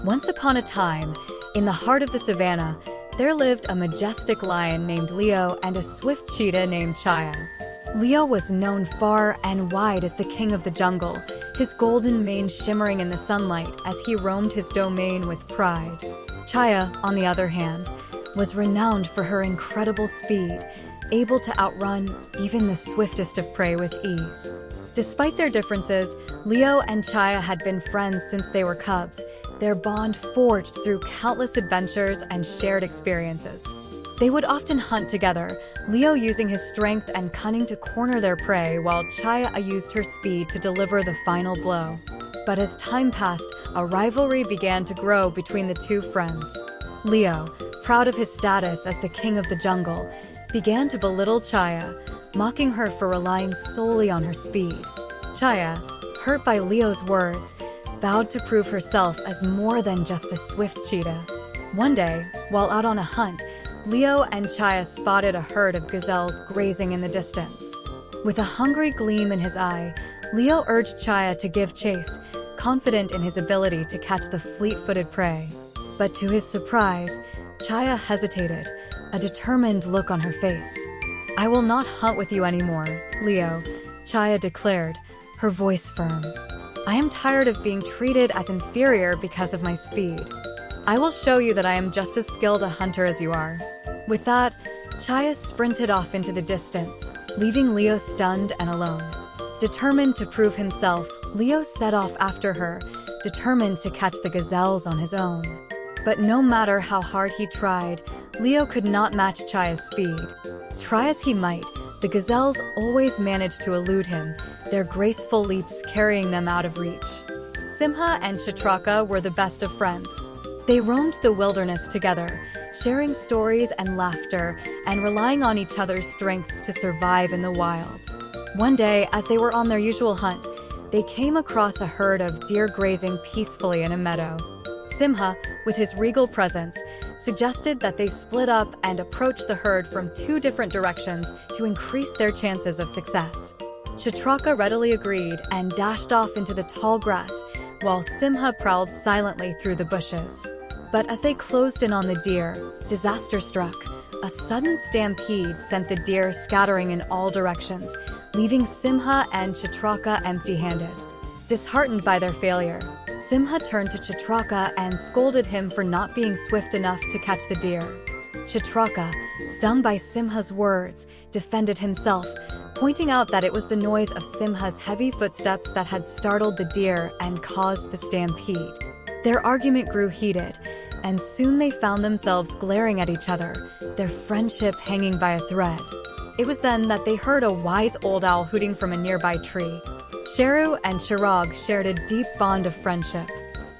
Once upon a time, in the heart of the savannah, there lived a majestic lion named Leo and a swift cheetah named Chaya. Leo was known far and wide as the king of the jungle, his golden mane shimmering in the sunlight as he roamed his domain with pride. Chaya, on the other hand, was renowned for her incredible speed, able to outrun even the swiftest of prey with ease. Despite their differences, Leo and Chaya had been friends since they were cubs, their bond forged through countless adventures and shared experiences. They would often hunt together, Leo using his strength and cunning to corner their prey, while Chaya used her speed to deliver the final blow. But as time passed, a rivalry began to grow between the two friends. Leo, proud of his status as the king of the jungle, began to belittle Chaya, mocking her for relying solely on her speed. Chaya, hurt by Leo's words, vowed to prove herself as more than just a swift cheetah. One day, while out on a hunt, Leo and Chaya spotted a herd of gazelles grazing in the distance. With a hungry gleam in his eye, Leo urged Chaya to give chase, confident in his ability to catch the fleet-footed prey. But to his surprise, Chaya hesitated, a determined look on her face. "I will not hunt with you anymore, Leo," Chaya declared, her voice firm. "I am tired of being treated as inferior because of my speed. I will show you that I am just as skilled a hunter as you are." With that, Chaya sprinted off into the distance, leaving Leo stunned and alone. Determined to prove himself, Leo set off after her, determined to catch the gazelles on his own. But no matter how hard he tried, Leo could not match Chaya's speed. Try as he might, the gazelles always managed to elude him, their graceful leaps carrying them out of reach. Simha and Chitraka were the best of friends. They roamed the wilderness together, sharing stories and laughter, and relying on each other's strengths to survive in the wild. One day, as they were on their usual hunt, they came across a herd of deer grazing peacefully in a meadow. Simha, with his regal presence, suggested that they split up and approach the herd from two different directions to increase their chances of success. Chitraka readily agreed and dashed off into the tall grass, while Simha prowled silently through the bushes. But as they closed in on the deer, disaster struck. A sudden stampede sent the deer scattering in all directions, leaving Simha and Chitraka empty-handed. Disheartened by their failure, Simha turned to Chitraka and scolded him for not being swift enough to catch the deer. Chitraka, stung by Simha's words, defended himself, pointing out that it was the noise of Simha's heavy footsteps that had startled the deer and caused the stampede. Their argument grew heated, and soon they found themselves glaring at each other, their friendship hanging by a thread. It was then that they heard a wise old owl hooting from a nearby tree. Sheru and Chirag shared a deep bond of friendship.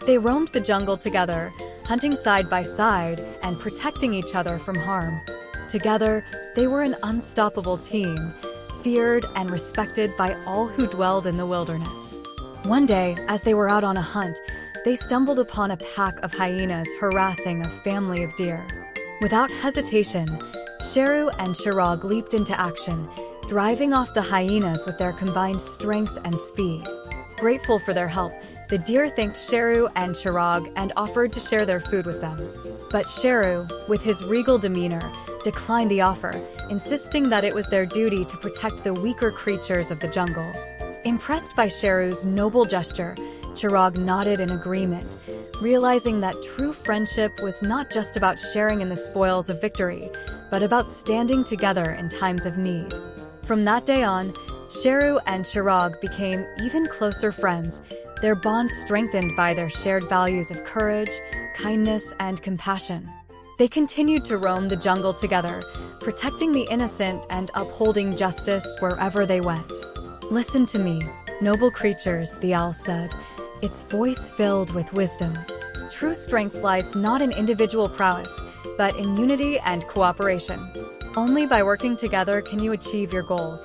They roamed the jungle together, hunting side by side and protecting each other from harm. Together, they were an unstoppable team, feared and respected by all who dwelled in the wilderness. One day, as they were out on a hunt, they stumbled upon a pack of hyenas harassing a family of deer. Without hesitation, Sheru and Chirag leaped into action, driving off the hyenas with their combined strength and speed. Grateful for their help, the deer thanked Sheru and Chirag and offered to share their food with them. But Sheru, with his regal demeanor, declined the offer, insisting that it was their duty to protect the weaker creatures of the jungle. Impressed by Sheru's noble gesture, Chirag nodded in agreement, realizing that true friendship was not just about sharing in the spoils of victory, but about standing together in times of need. From that day on, Sheru and Chirag became even closer friends, their bond strengthened by their shared values of courage, kindness, and compassion. They continued to roam the jungle together, protecting the innocent and upholding justice wherever they went. "Listen to me, noble creatures," the owl said, its voice filled with wisdom. "True strength lies not in individual prowess, but in unity and cooperation. Only by working together can you achieve your goals."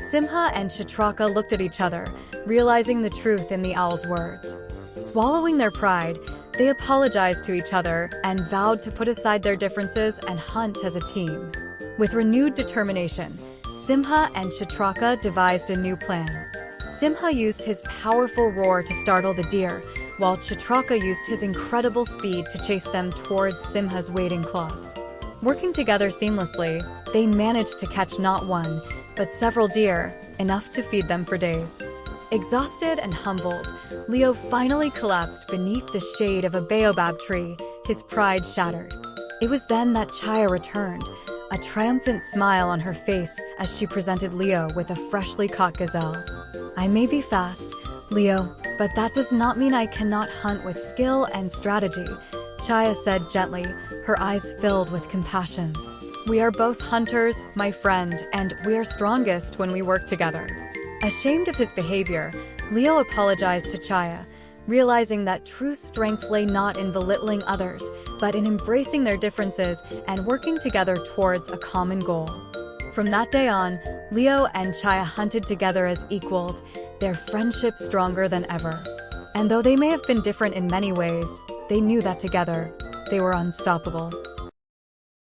Simha and Chitraka looked at each other, realizing the truth in the owl's words. Swallowing their pride, they apologized to each other and vowed to put aside their differences and hunt as a team. With renewed determination, Simha and Chitraka devised a new plan. Simha used his powerful roar to startle the deer, while Chitraka used his incredible speed to chase them towards Simha's waiting claws. Working together seamlessly, they managed to catch not one, but several deer, enough to feed them for days. Exhausted and humbled, Leo finally collapsed beneath the shade of a baobab tree, his pride shattered. It was then that Chaya returned, a triumphant smile on her face as she presented Leo with a freshly caught gazelle. "I may be fast, Leo, but that does not mean I cannot hunt with skill and strategy," Chaya said gently, her eyes filled with compassion. "We are both hunters, my friend, and we are strongest when we work together." Ashamed of his behavior, Leo apologized to Chaya, realizing that true strength lay not in belittling others, but in embracing their differences and working together towards a common goal. From that day on, Leo and Chaya hunted together as equals, their friendship stronger than ever. And though they may have been different in many ways, they knew that together, they were unstoppable.